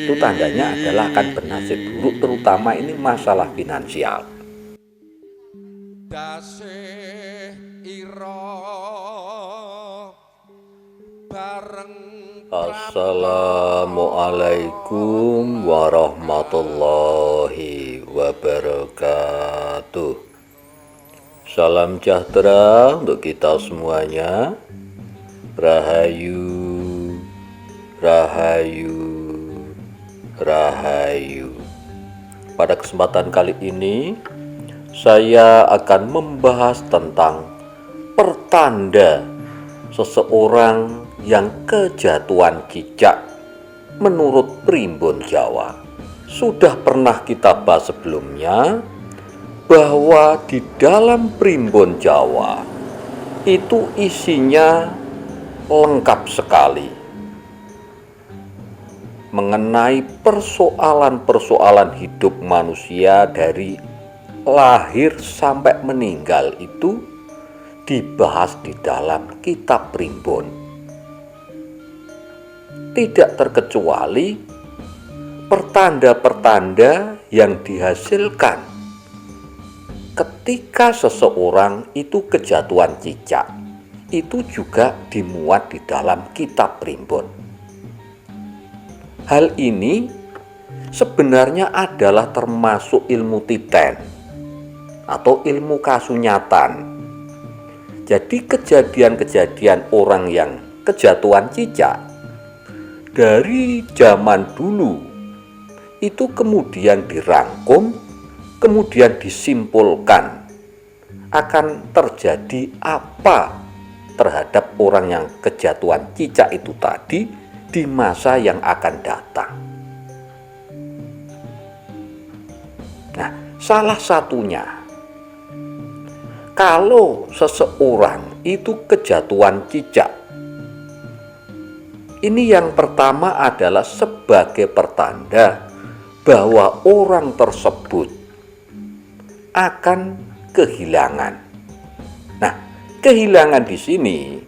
Itu tandanya adalah akan bernasib buruk, terutama ini masalah finansial. Assalamualaikum warahmatullahi wabarakatuh. Salam sejahtera untuk kita semuanya. Rahayu, rahayu, rahayu. Pada kesempatan kali ini saya akan membahas tentang pertanda seseorang yang kejatuhan cicak menurut Primbon Jawa. Sudah pernah kita bahas sebelumnya bahwa di dalam Primbon Jawa itu isinya lengkap sekali mengenai persoalan-persoalan hidup manusia dari lahir sampai meninggal, itu dibahas di dalam kitab Primbon. Tidak terkecuali pertanda-pertanda yang dihasilkan ketika seseorang itu kejatuhan cicak, itu juga dimuat di dalam kitab Primbon. Hal ini sebenarnya adalah termasuk ilmu titen atau ilmu kasunyatan. Jadi kejadian-kejadian orang yang kejatuhan cicak dari zaman dulu itu kemudian dirangkum, kemudian disimpulkan akan terjadi apa terhadap orang yang kejatuhan cicak itu tadi di masa yang akan datang. Nah, salah satunya, kalau seseorang itu kejatuhan cicak, ini yang pertama adalah sebagai pertanda bahwa orang tersebut akan kehilangan. Nah, kehilangan di sini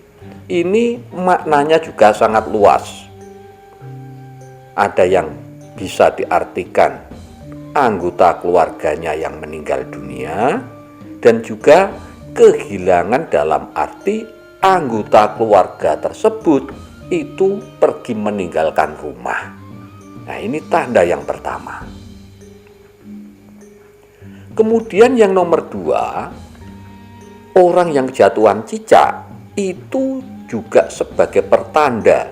ini maknanya juga sangat luas. Ada yang bisa diartikan anggota keluarganya yang meninggal dunia, dan juga kehilangan dalam arti anggota keluarga tersebut itu pergi meninggalkan rumah. Nah, ini tanda yang pertama. Kemudian yang nomor dua, orang yang kejatuhan cicak itu juga sebagai pertanda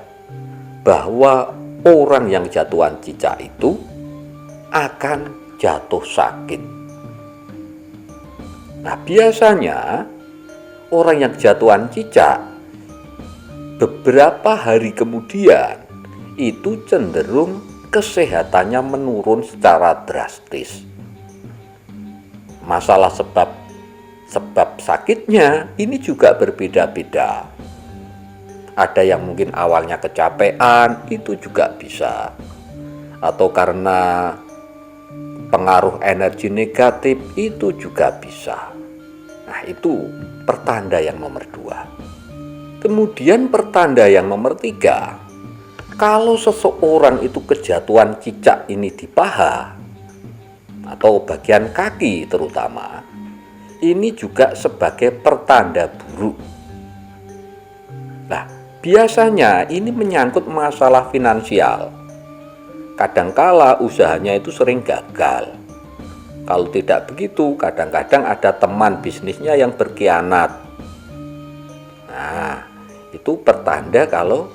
bahwa orang yang kejatuhan cicak itu akan jatuh sakit. Nah, biasanya orang yang kejatuhan cicak beberapa hari kemudian itu cenderung kesehatannya menurun secara drastis. Masalah sebab sakitnya ini juga berbeda-beda. Ada yang mungkin awalnya kecapean, itu juga bisa. Atau karena pengaruh energi negatif, itu juga bisa. Nah, itu pertanda yang nomor dua. Kemudian pertanda yang nomor tiga, kalau seseorang itu kejatuhan cicak ini di paha atau bagian kaki terutama, ini juga sebagai pertanda buruk. Nah, biasanya ini menyangkut masalah finansial. Kadangkala usahanya itu sering gagal. Kalau tidak begitu, kadang-kadang ada teman bisnisnya yang berkhianat. Nah, itu pertanda kalau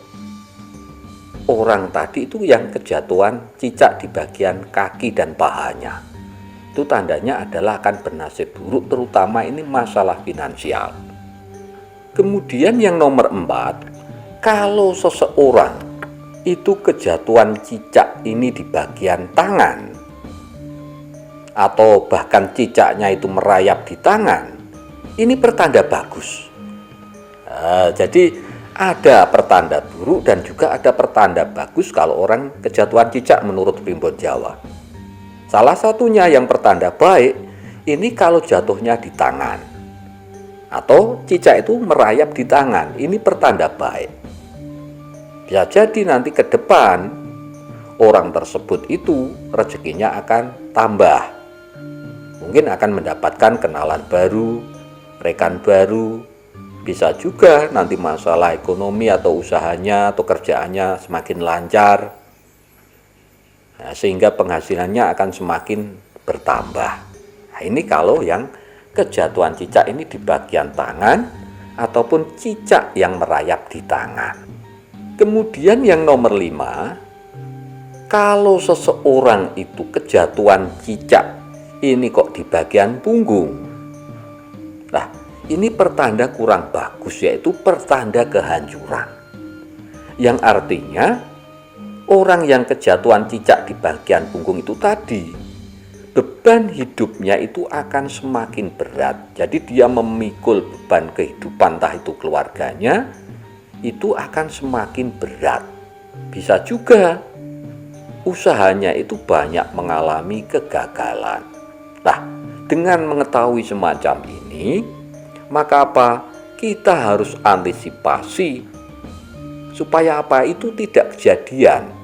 orang tadi itu yang kejatuhan cicak di bagian kaki dan pahanya. Itu tandanya adalah akan bernasib buruk, terutama ini masalah finansial. Kemudian yang nomor 4, kalau seseorang itu kejatuhan cicak ini di bagian tangan, atau bahkan cicaknya itu merayap di tangan, ini pertanda bagus. Jadi ada pertanda buruk dan juga ada pertanda bagus kalau orang kejatuhan cicak menurut Primbon Jawa. Salah satunya yang pertanda baik, ini kalau jatuhnya di tangan atau cicak itu merayap di tangan, ini pertanda baik. Bisa jadi nanti ke depan orang tersebut itu rezekinya akan tambah. Mungkin akan mendapatkan kenalan baru, rekan baru, bisa juga nanti masalah ekonomi atau usahanya atau kerjaannya semakin lancar. Nah, sehingga penghasilannya akan semakin bertambah. Nah, ini kalau yang kejatuhan cicak ini di bagian tangan ataupun cicak yang merayap di tangan. Kemudian yang nomor 5, kalau seseorang itu kejatuhan cicak ini kok di bagian punggung. Nah, ini pertanda kurang bagus, yaitu pertanda kehancuran. Yang artinya orang yang kejatuhan cicak di bagian punggung itu tadi, beban hidupnya itu akan semakin berat. Jadi dia memikul beban kehidupan, entah itu keluarganya, itu akan semakin berat. Bisa juga usahanya itu banyak mengalami kegagalan. Nah, dengan mengetahui semacam ini, maka apa? Kita harus antisipasi supaya apa itu tidak kejadian.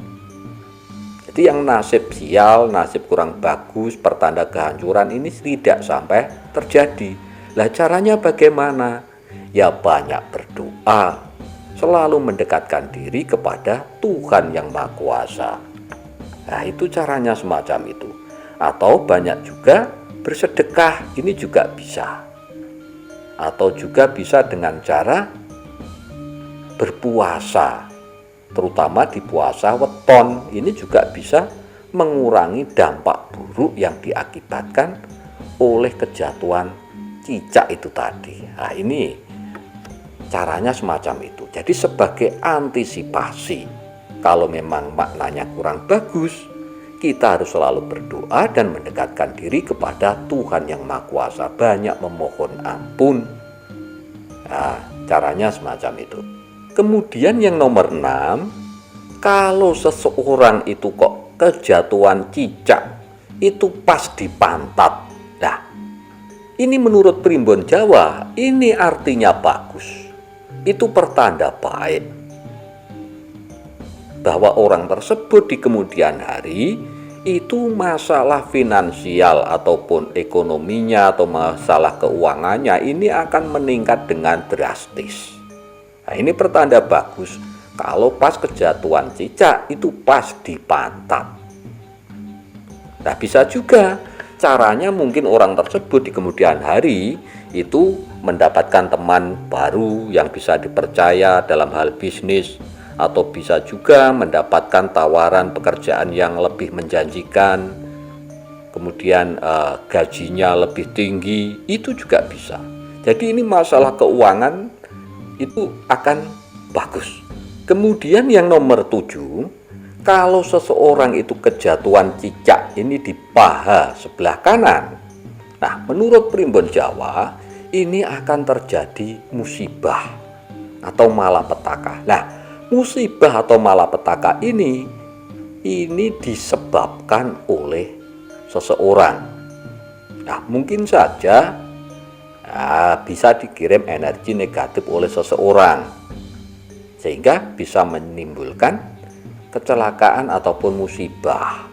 Jadi yang nasib sial, nasib kurang bagus, pertanda kehancuran ini tidak sampai terjadi. Lah caranya bagaimana? Ya banyak berdoa, selalu mendekatkan diri kepada Tuhan yang Maha Kuasa. Nah, itu caranya semacam itu. Atau banyak juga bersedekah, ini juga bisa. Atau juga bisa dengan cara berpuasa, terutama di puasa weton. Ini juga bisa mengurangi dampak buruk yang diakibatkan oleh kejatuhan cicak itu tadi. Nah, ini caranya semacam itu. Jadi sebagai antisipasi, kalau memang maknanya kurang bagus, kita harus selalu berdoa dan mendekatkan diri kepada Tuhan yang Maha Kuasa, banyak memohon ampun. Nah, caranya semacam itu. Kemudian yang nomor 6, kalau seseorang itu kok kejatuhan cicak itu pas di pantat. Nah, ini menurut Primbon Jawa, ini artinya bagus. Itu pertanda baik bahwa orang tersebut di kemudian hari itu masalah finansial ataupun ekonominya atau masalah keuangannya ini akan meningkat dengan drastis. Nah, ini pertanda bagus kalau pas kejatuhan cicak itu pas di pantat. Nah, bisa juga caranya mungkin orang tersebut di kemudian hari itu mendapatkan teman baru yang bisa dipercaya dalam hal bisnis, atau bisa juga mendapatkan tawaran pekerjaan yang lebih menjanjikan, kemudian gajinya lebih tinggi, itu juga bisa. Jadi ini masalah keuangan itu akan bagus. Kemudian yang nomor 7, kalau seseorang itu kejatuhan cicak ini di paha sebelah kanan. Nah, menurut Primbon Jawa ini akan terjadi musibah atau malapetaka. Nah, musibah atau malapetaka ini disebabkan oleh seseorang. Nah, mungkin saja bisa dikirim energi negatif oleh seseorang, sehingga bisa menimbulkan kecelakaan ataupun musibah.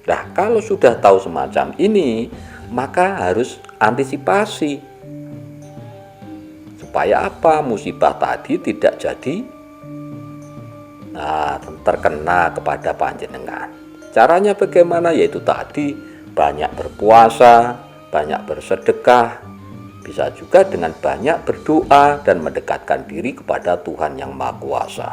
Nah, kalau sudah tahu semacam ini, maka harus antisipasi supaya apa? Musibah tadi tidak jadi terkena kepada panjenengan. Caranya bagaimana? Yaitu tadi banyak berpuasa, banyak bersedekah, bisa juga dengan banyak berdoa dan mendekatkan diri kepada Tuhan yang Maha Kuasa.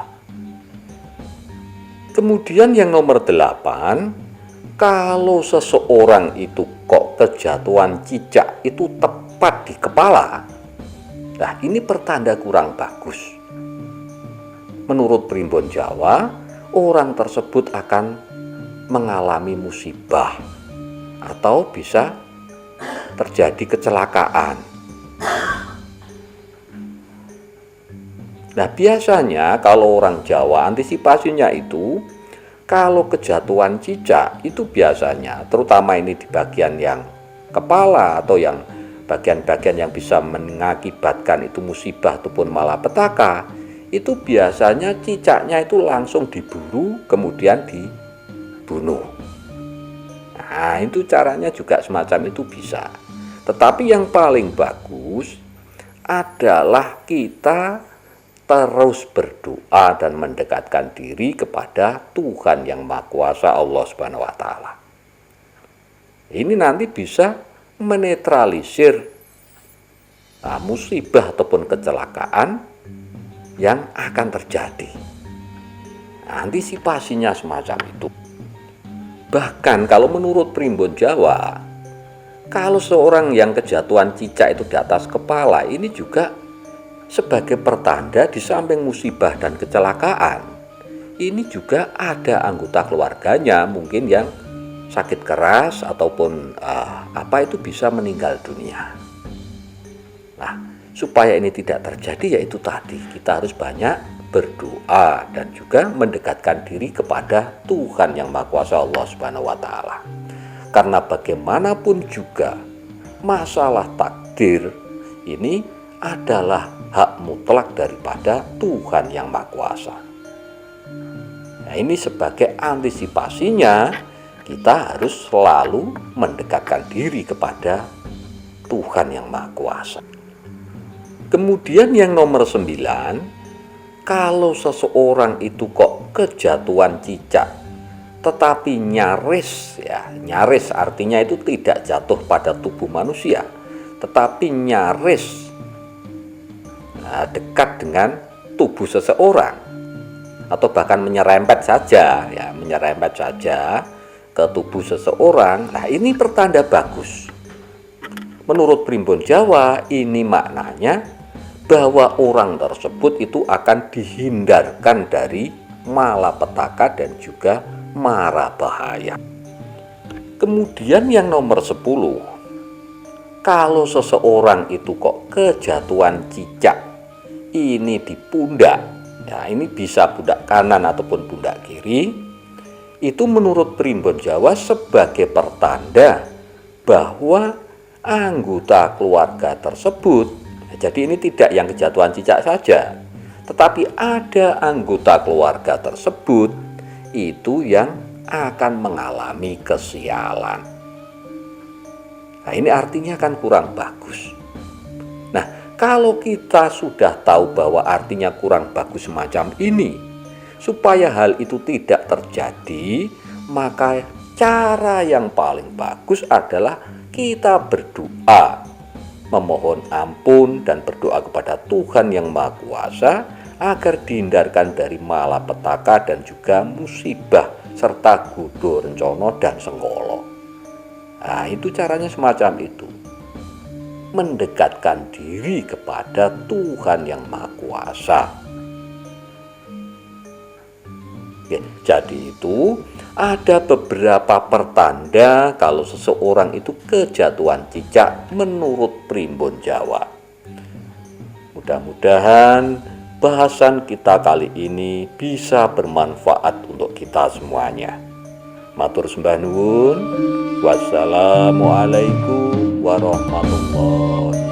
Kemudian yang nomor 8, kalau seseorang itu kok kejatuhan cicak itu tepat di kepala, nah ini pertanda kurang bagus. Menurut Primbon Jawa, orang tersebut akan mengalami musibah atau bisa terjadi kecelakaan. Nah, biasanya kalau orang Jawa antisipasinya itu, kalau kejatuhan cicak itu biasanya, terutama ini di bagian yang kepala atau yang bagian-bagian yang bisa mengakibatkan itu musibah ataupun malapetaka, itu biasanya cicaknya itu langsung diburu kemudian dibunuh. Nah, itu caranya juga semacam itu bisa. Tetapi yang paling bagus adalah kita terus berdoa dan mendekatkan diri kepada Tuhan yang Maha Kuasa, Allah Subhanahu wa taala. Ini nanti bisa menetralisir musibah ataupun kecelakaan yang akan terjadi. Antisipasinya semacam itu. Bahkan kalau menurut Primbon Jawa, kalau seorang yang kejatuhan cicak itu di atas kepala, ini juga sebagai pertanda di samping musibah dan kecelakaan, ini juga ada anggota keluarganya mungkin yang sakit keras ataupun itu bisa meninggal dunia. Nah, supaya ini tidak terjadi, yaitu tadi kita harus banyak berdoa dan juga mendekatkan diri kepada Tuhan yang Maha Kuasa, Allah Subhanahu wa taala. Karena bagaimanapun juga masalah takdir ini adalah hak mutlak daripada Tuhan yang Maha Kuasa. Nah, ini sebagai antisipasinya kita harus selalu mendekatkan diri kepada Tuhan yang Maha Kuasa. Kemudian yang nomor 9, kalau seseorang itu kok kejatuhan cicak tetapi nyaris artinya itu tidak jatuh pada tubuh manusia, tetapi nyaris dekat dengan tubuh seseorang atau bahkan menyerempet saja ke tubuh seseorang. Nah, ini pertanda bagus. Menurut Primbon Jawa, ini maknanya bahwa orang tersebut itu akan dihindarkan dari malapetaka dan juga mara bahaya. Kemudian yang nomor 10, kalau seseorang itu kok kejatuhan cicak ini di pundak, ini bisa pundak kanan ataupun pundak kiri, itu menurut Primbon Jawa sebagai pertanda bahwa anggota keluarga tersebut, jadi ini tidak yang kejatuhan cicak saja, tetapi ada anggota keluarga tersebut itu yang akan mengalami kesialan. Nah, ini artinya kan kurang bagus. Nah, kalau kita sudah tahu bahwa artinya kurang bagus semacam ini, supaya hal itu tidak terjadi, maka cara yang paling bagus adalah kita berdoa, memohon ampun dan berdoa kepada Tuhan yang Maha Kuasa agar dihindarkan dari malapetaka dan juga musibah serta gudo, rencana dan sengkolo. Nah, itu caranya semacam itu. Mendekatkan diri kepada Tuhan yang Maha Kuasa. Oke, jadi itu ada beberapa pertanda kalau seseorang itu kejatuhan cicak menurut Primbon Jawa. Mudah-mudahan bahasan kita kali ini bisa bermanfaat untuk kita semuanya. Matur sembah nuwun. Wassalamualaikum warahmatullahi